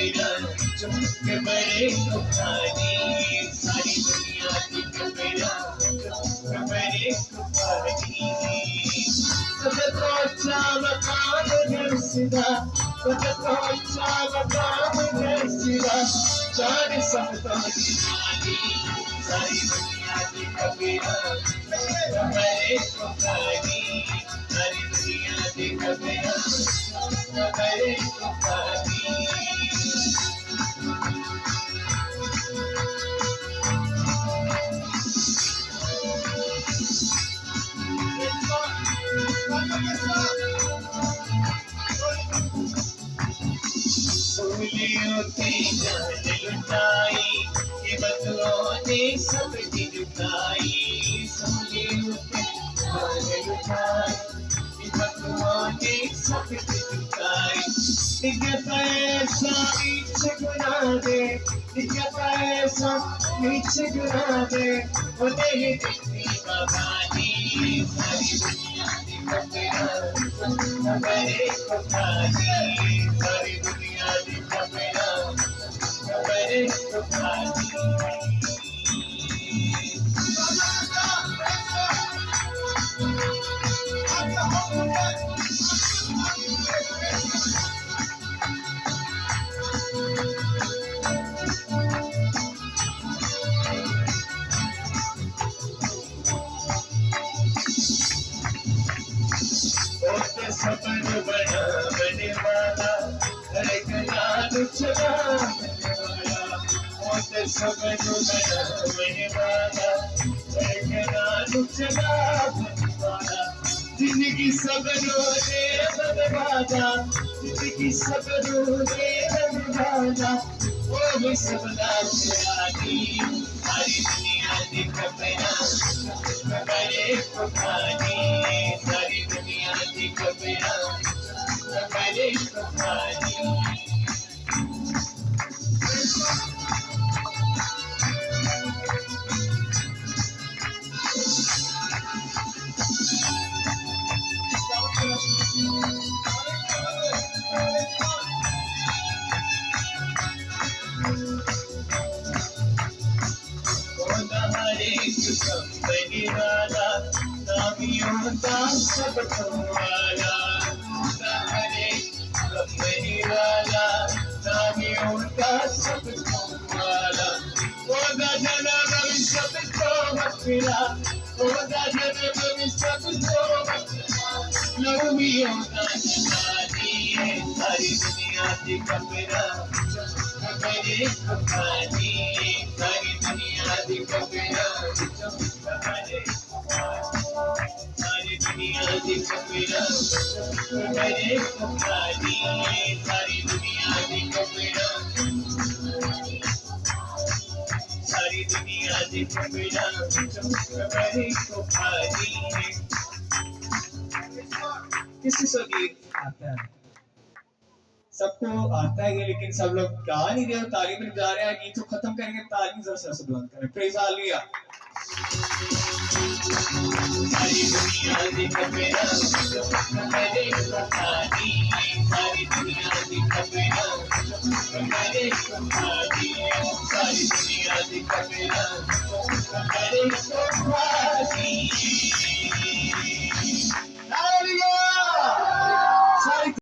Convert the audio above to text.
कबीरा चुप बड़े तूफानी सारी दुनिया की कबीरा चुप बड़े तूफानी Kocha maqam mursida kocha maqam mursida चार सप्ताह की रानी सारी दुनिया की कबीरा मेरे पुकारी सारी दुनिया की कबीरा मेरे पुकारी सूलियों की जान लुटाई ये बदलों ने सब जुटाई सूलियों की जान लुटाई ये बदलों ने सब जुटाई दिखता ऐसा नीचे गुना दे दिखता ऐसा नीचे गुना दे वो नहीं दिखती बगानी सारी दुनिया की कबीरा मेरे पुकारी सारी दुनिया की कबीरा मेरे पुकारी सपन बनाने वाला एक लाल चलाने वाला सपन बनाने वाला एक लाल चलाने वाला जिंदगी सबरों ने बनवाना जिंदगी सबरों ने बनवाना वो भी सबला चलानी सारी दुनिया की कबीरा मेरे पुकारी सारी दुनिया की कबीरा मेरे पुकारी कंपनी वाला नामियों का सब वाला हरे कंपनी वाला नामियों का सब वाला होगा जन्म भी सबको मफिरा होगा जन्म भी सबको नवमियों का जनानी सारी दुनिया की कबीरा मेरे पुकारी सारी दुनिया की कबीरा सारी दुनिया की कबीरा मेरे पुकारी सारी दुनिया की कबीरा सारी दुनिया की कबीरा मेरे पुकारी किसी से गीत आता है सबको आता है लेकिन सब लोग गा नहीं रहे ताली में गा रहे हैं गीत को खत्म करेंगे ताली जरा से बुलंद करें प्रेज हालेलुया सारी दुनिया की कबीरा मेरे पुकारी सारी दुनिया की कबीरा मेरे पुकारी सारी दुनिया की कबीरा मेरे पुकारी